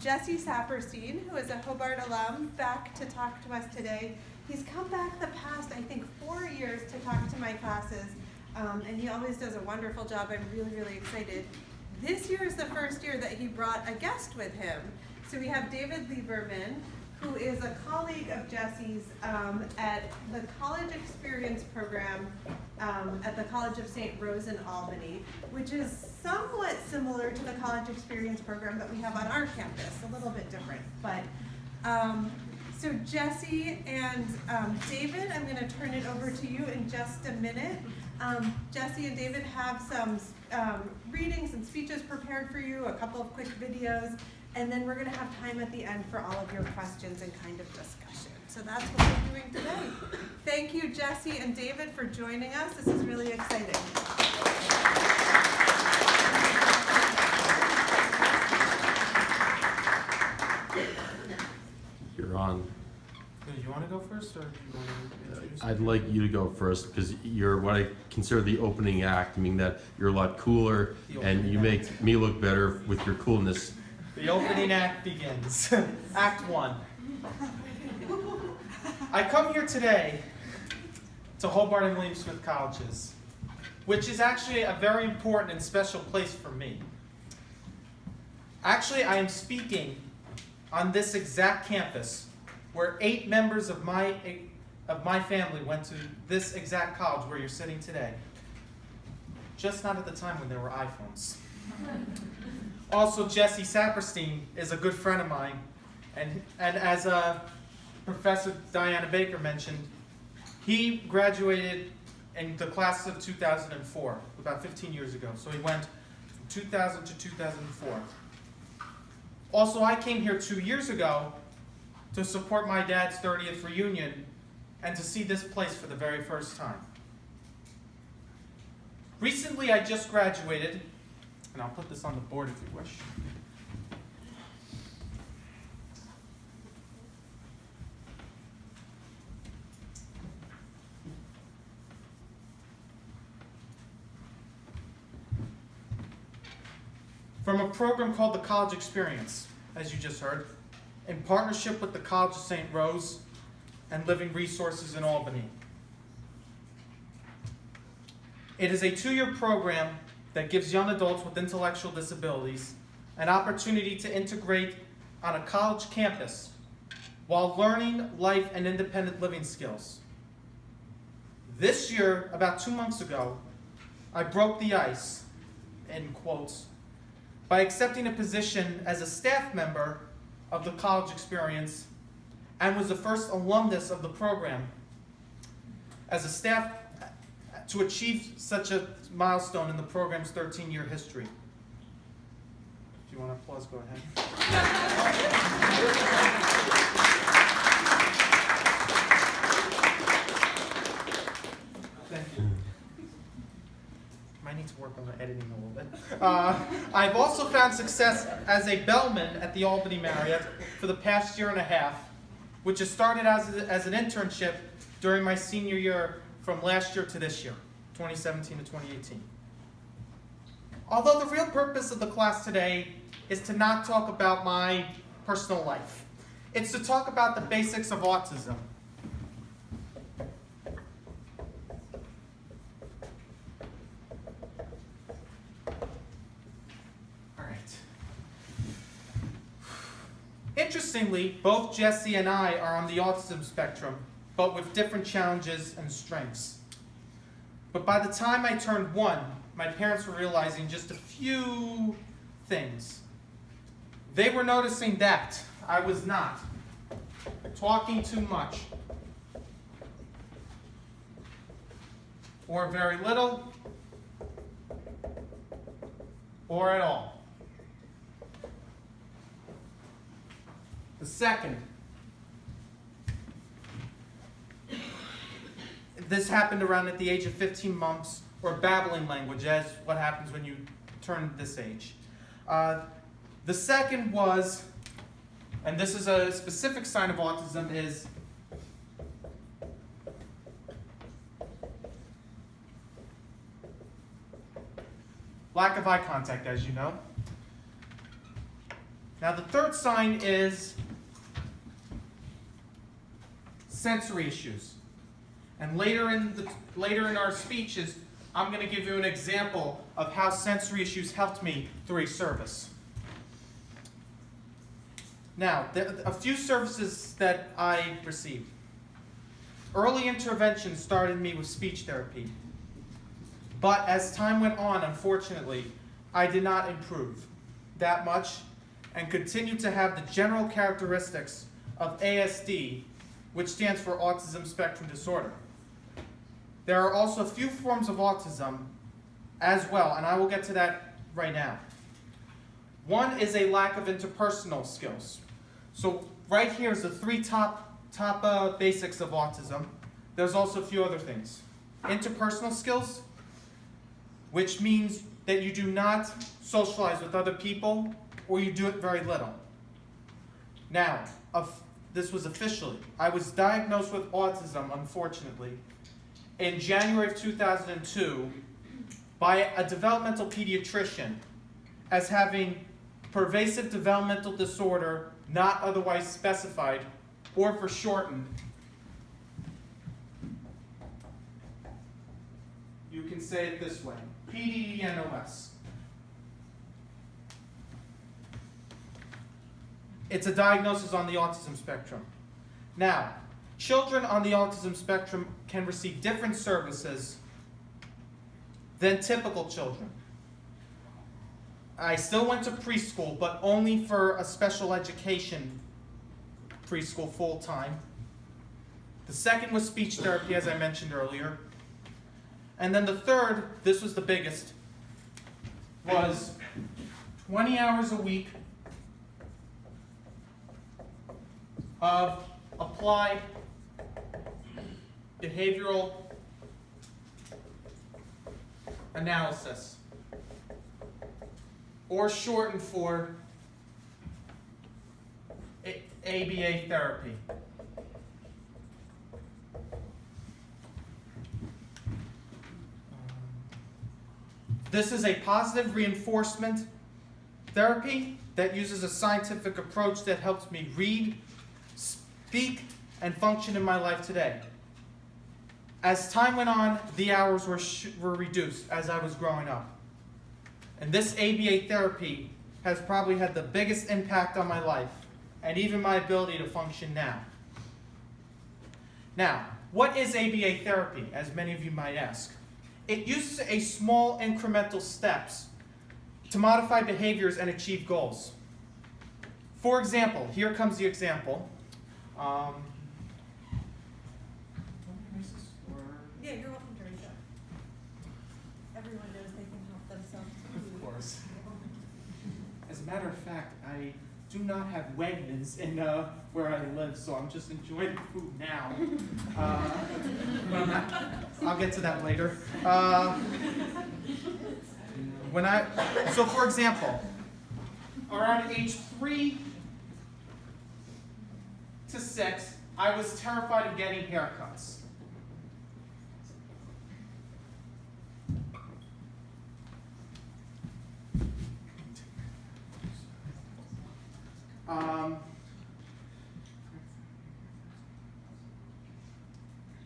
Jesse Saperstein, who is a Hobart alum, back to talk to us today. He's come back the past, I think, 4 years to talk to my classes, and he always does a wonderful job. I'm really, really excited. This year is the first year that he brought a guest with him. So we have David Lieberman, who is a colleague of Jesse's at the College Experience program at the College of St. Rose in Albany, which is somewhat similar to the College Experience program that we have on our campus, a little bit different. But so Jesse and David, I'm going to turn it over to you in just a minute. Jesse and David have some readings and speeches prepared for you, a couple of quick videos, and then we're going to have time at the end for all of your questions and kind of discussion. So that's what we're doing today. Thank you, Jesse and David, for joining us. This is really exciting. You're on. Do you want to go first, or do you want to introduce? I'd like you to go first because you're what I consider the opening act, meaning that you're a lot cooler and you make me look better with your coolness. The opening act begins. Act 1. I come here today to Hobart and William Smith Colleges, which is actually a very important and special place for me. Actually, I am speaking on this exact campus where 8 members of my family went to this exact college where you're sitting today. Just not at the time when there were iPhones. Also, Jesse Saperstein is a good friend of mine, and as Professor Diana Baker mentioned, he graduated in the class of 2004, about 15 years ago. So he went from 2000 to 2004. Also, I came here 2 years ago to support my dad's 30th reunion and to see this place for the very first time. Recently, I just graduated, and I'll put this on the board if you wish. From a program called the College Experience, as you just heard, in partnership with the College of St. Rose and Living Resources in Albany. It is a 2-year program that gives young adults with intellectual disabilities an opportunity to integrate on a college campus while learning life and independent living skills. This year, about 2 months ago, I broke the ice, in quotes, by accepting a position as a staff member of the College Experience and was the first alumnus of the program as a staff to achieve such a milestone in the program's 13-year history. If you want to applause, go ahead. Thank you. Might need to work on the editing a little bit. I've also found success as a bellman at the Albany Marriott for the past 1.5 years, which has started as an internship during my senior year from last year to this year, 2017 to 2018. Although the real purpose of the class today is to not talk about my personal life. It's to talk about the basics of autism. All right. Interestingly, both Jesse and I are on the autism spectrum, but with different challenges and strengths. But by the time I turned 1, my parents were realizing just a few things. They were noticing that I was not talking too much, or very little, or at all. The second, this happened around at the age of 15 months, or babbling language, as what happens when you turn this age. The second was, and this is a specific sign of autism, is lack of eye contact, as you know. Now the third sign is sensory issues. And later in our speeches, I'm going to give you an example of how sensory issues helped me through a service. Now, a few services that I received. Early intervention started me with speech therapy. But as time went on, unfortunately, I did not improve that much and continued to have the general characteristics of ASD, which stands for Autism Spectrum Disorder. There are also a few forms of autism as well, and I will get to that right now. One is a lack of interpersonal skills. So right here is the three top basics of autism. There's also a few other things. Interpersonal skills, which means that you do not socialize with other people or you do it very little. Now, this was officially. I was diagnosed with autism, unfortunately, in January of 2002 by a developmental pediatrician as having pervasive developmental disorder not otherwise specified, or for shortened, you can say it this way, PDENOS. It's a diagnosis on the autism spectrum. Now, children on the autism spectrum can receive different services than typical children. I still went to preschool, but only for a special education preschool full-time. The second was speech therapy, as I mentioned earlier. And then the third, this was the biggest, was 20 hours a week of applied behavioral analysis, or shortened for ABA therapy. This is a positive reinforcement therapy that uses a scientific approach that helps me read, speak, and function in my life today. As time went on, the hours were reduced as I was growing up. And this ABA therapy has probably had the biggest impact on my life and even my ability to function now. Now, what is ABA therapy, as many of you might ask? It uses a small incremental steps to modify behaviors and achieve goals. For example, here comes the example. Yeah, you're welcome to reach out. Everyone knows they can help themselves too. Of course. As a matter of fact, I do not have Wegmans in where I live, so I'm just enjoying the food now. I'll get to that later. So for example, around age 3 to 6, I was terrified of getting haircuts.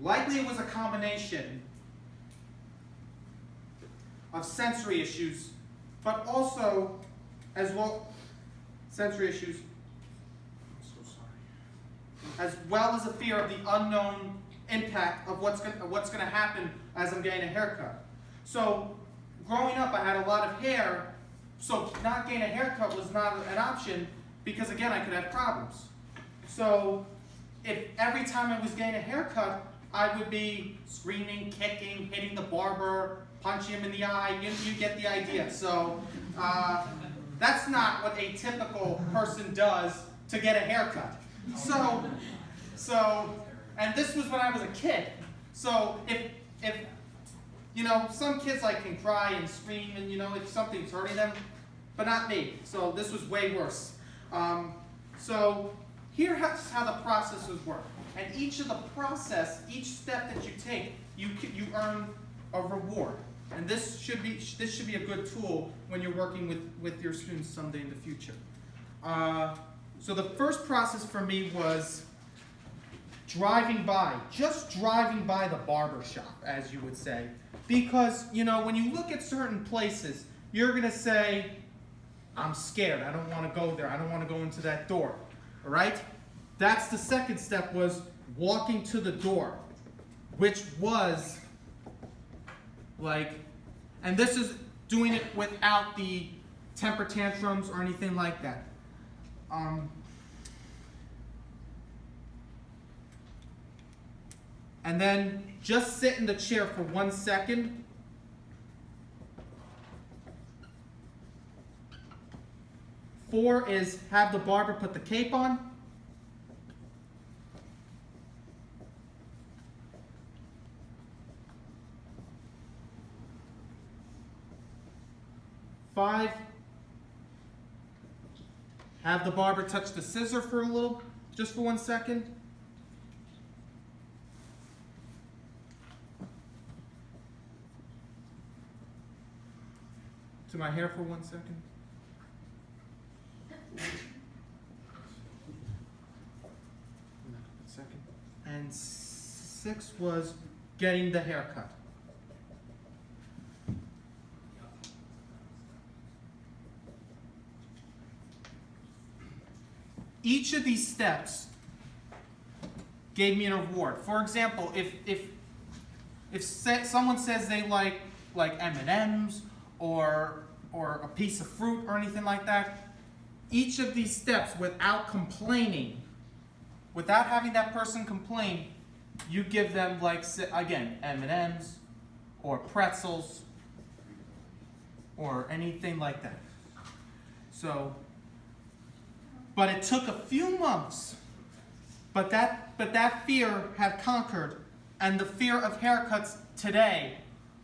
Likely it was a combination of sensory issues, but also, as well, sensory issues, I'm so sorry, as well as a fear of the unknown impact of what's going to happen as I'm getting a haircut. So, growing up, I had a lot of hair, so not getting a haircut was not an option because, again, I could have problems. So, if every time I was getting a haircut, I would be screaming, kicking, hitting the barber, punching him in the eye. You get the idea. So that's not what a typical person does to get a haircut. So, and this was when I was a kid. So if you know, some kids can cry and scream and if something's hurting them, but not me. So this was way worse. So here's how the processes work. And each step that you take, you earn a reward. And this should be a good tool when you're working with your students someday in the future. So the first process for me was driving by, just driving by the barber shop, as you would say. Because, you know, when you look at certain places, you're going to say, I'm scared, I don't want to go there, I don't want to go into that door, all right? That's the second step, was walking to the door, which was like, and this is doing it without the temper tantrums or anything like that. And then just sit in the chair for 1 second. Four is have the barber put the cape on. Five, have the barber touch the scissor for a little, just for 1 second. To my hair for 1 second. And 6 was getting the haircut. Each of these steps gave me an award. For example, if someone says they like M&Ms or a piece of fruit or anything like that, each of these steps, without complaining, without having that person complain, you give them, like, again, M&Ms or pretzels or anything like that. So, but it took a few months, but that fear had conquered, and the fear of haircuts today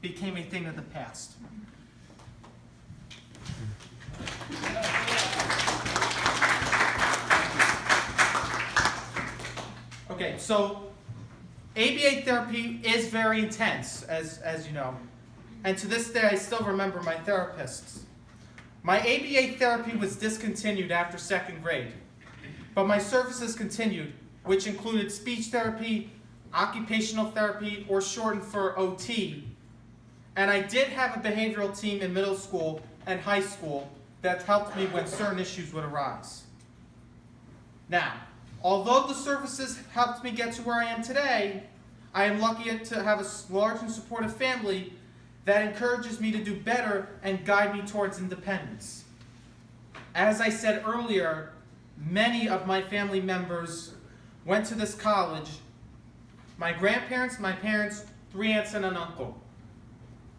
became a thing of the past. Okay, so ABA therapy is very intense, as you know. And to this day, I still remember my therapists. My ABA therapy was discontinued after 2nd grade, but my services continued, which included speech therapy, occupational therapy, or shortened for OT. And I did have a behavioral team in middle school and high school that helped me when certain issues would arise. Now, although the services helped me get to where I am today, I am lucky to have a large and supportive family that encourages me to do better and guide me towards independence. As I said earlier, many of my family members went to this college. My grandparents, my parents, 3 aunts and an uncle.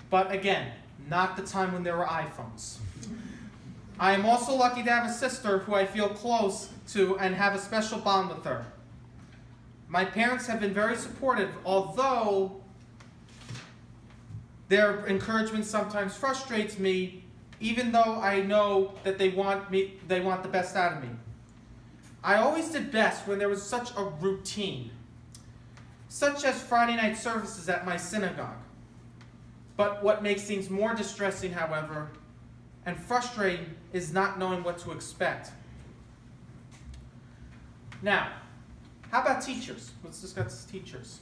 But again, not the time when there were iPhones. I am also lucky to have a sister who I feel close to and have a special bond with her. My parents have been very supportive, although their encouragement sometimes frustrates me, even though I know that they want the best out of me. I always did best when there was such a routine, such as Friday night services at my synagogue. But what makes things more distressing, however, and frustrating, is not knowing what to expect. Now, how about teachers? Let's discuss teachers.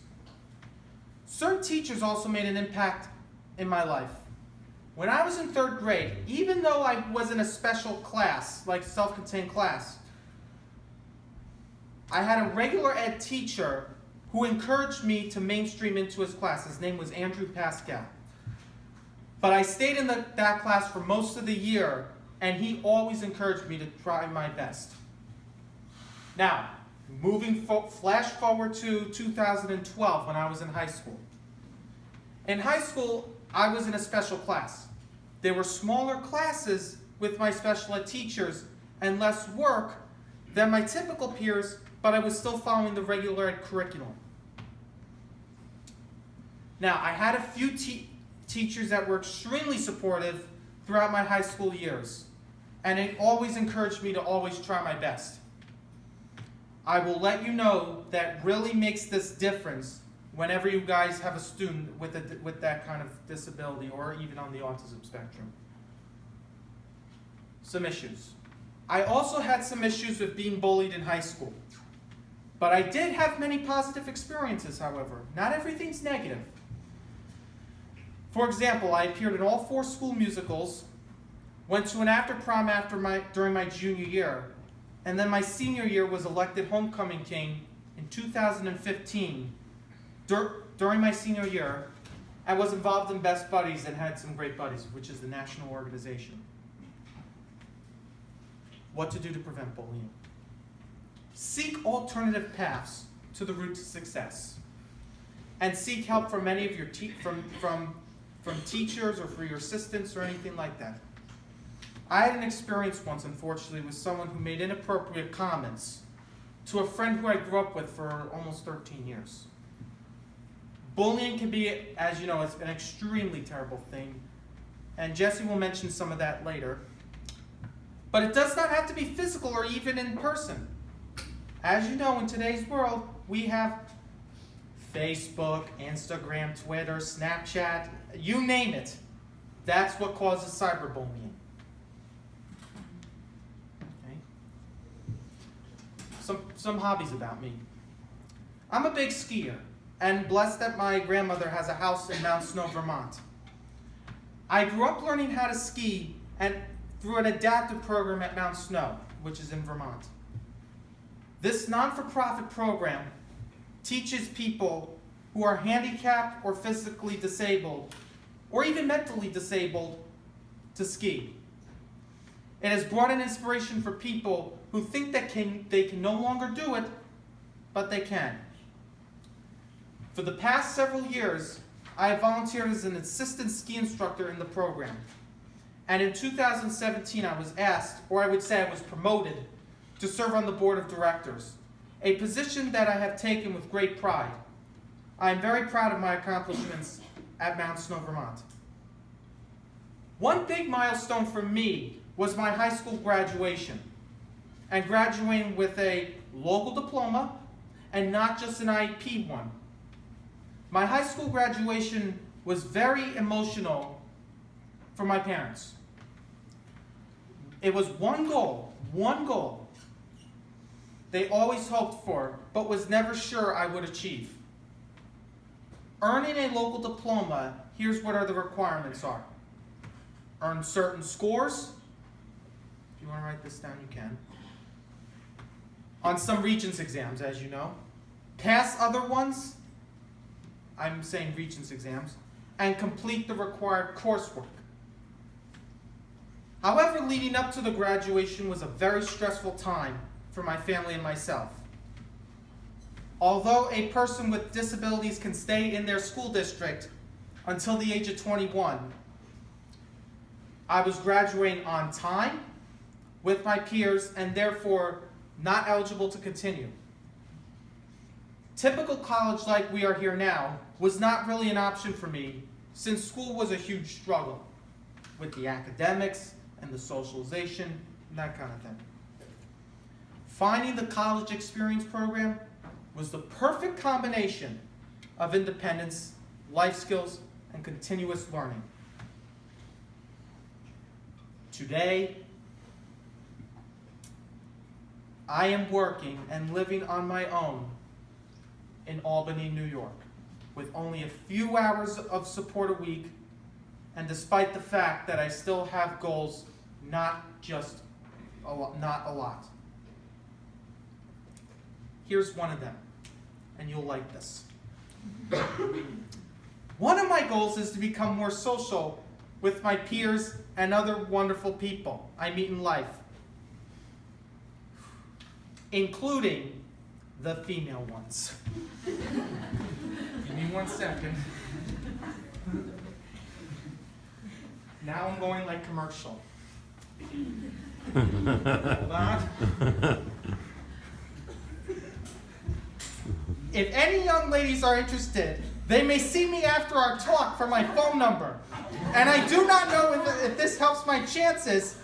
Certain teachers also made an impact in my life. When I was in 3rd grade, even though I was in a special class, like self-contained class, I had a regular ed teacher who encouraged me to mainstream into his class. His name was Andrew Pascal. But I stayed in that class for most of the year, and he always encouraged me to try my best. Now, flash forward to 2012 when I was in high school. In high school, I was in a special class. There were smaller classes with my special ed teachers and less work than my typical peers, but I was still following the regular ed curriculum. Now, I had a few teachers that were extremely supportive throughout my high school years, and it always encouraged me to always try my best. I will let you know that really makes this difference whenever you guys have a student with that kind of disability or even on the autism spectrum. Some issues. I also had some issues with being bullied in high school. But I did have many positive experiences, however. Not everything's negative. For example, I appeared in all 4 school musicals, went to an after prom during my junior year, and then my senior year was elected homecoming king in 2015 during my senior year. I was involved in Best Buddies and had some great buddies, which is the national organization. What to do to prevent bullying? Seek alternative paths to the route to success, and seek help from any of your from teachers or for your assistants or anything like that. I had an experience once, unfortunately, with someone who made inappropriate comments to a friend who I grew up with for almost 13 years. Bullying can be, as you know, it's an extremely terrible thing, and Jesse will mention some of that later. But it does not have to be physical or even in person. As you know, in today's world, we have Facebook, Instagram, Twitter, Snapchat, you name it. That's what causes cyberbullying. Okay. Some hobbies about me. I'm a big skier, and blessed that my grandmother has a house in Mount Snow, Vermont. I grew up learning how to ski and through an adaptive program at Mount Snow, which is in Vermont. This non-for-profit program teaches people who are handicapped or physically disabled, or even mentally disabled, to ski. It has brought an inspiration for people who think that they can no longer do it, but they can. For the past several years, I have volunteered as an assistant ski instructor in the program. And in 2017, I was asked, or I would say I was promoted, to serve on the board of directors, a position that I have taken with great pride. I am very proud of my accomplishments at Mount Snow, Vermont. One big milestone for me was my high school graduation, and graduating with a local diploma and not just an IEP one. My high school graduation was very emotional for my parents. It was one goal they always hoped for, but was never sure I would achieve. Earning a local diploma, here's what the requirements are. Earn certain scores. If you want to write this down, you can. On some Regents exams, as you know. Pass other ones, I'm saying Regents exams, and complete the required coursework. However, leading up to the graduation was a very stressful time for my family and myself. Although a person with disabilities can stay in their school district until the age of 21, I was graduating on time with my peers and therefore not eligible to continue. Typical college like we are here now was not really an option for me since school was a huge struggle with the academics and the socialization and that kind of thing. Finding the college experience program was the perfect combination of independence, life skills, and continuous learning. Today, I am working and living on my own in Albany, New York, with only a few hours of support a week, and despite the fact that I still have goals, not a lot. Here's one of them, and you'll like this. One of my goals is to become more social with my peers and other wonderful people I meet in life, including the female ones. Give me 1 second. Now I'm going like commercial. Hold on. If any young ladies are interested, they may see me after our talk for my phone number. And I do not know if this helps my chances,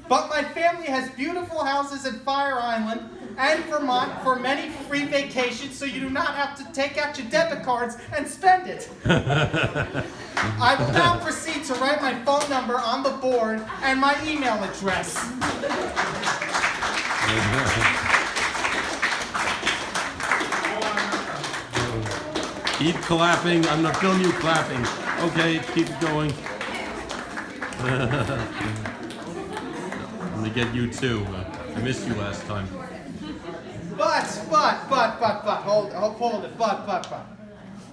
but my family has beautiful houses in Fire Island and Vermont for many free vacations, so you do not have to take out your debit cards and spend it. I will now proceed to write my phone number on the board and my email address. Keep clapping. I'm not filming you clapping. Okay, keep going. I'm gonna get you too. I missed you last time. But, hold it, but.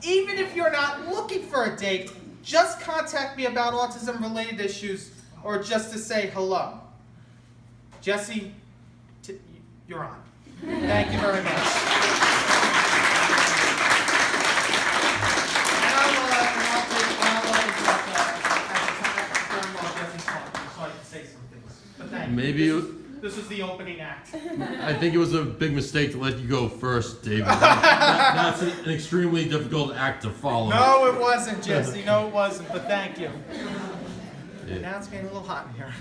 Even if you're not looking for a date, just contact me about autism-related issues or just to say hello. Jesse, you're on. Thank you very much. And I'll say some things. But thank you. Maybe This was the opening act. I think it was a big mistake to let you go first, David. That's an extremely difficult act to follow. No, it wasn't, Jesse. No, it wasn't. But thank you. Yeah. Now it's getting a little hot in here.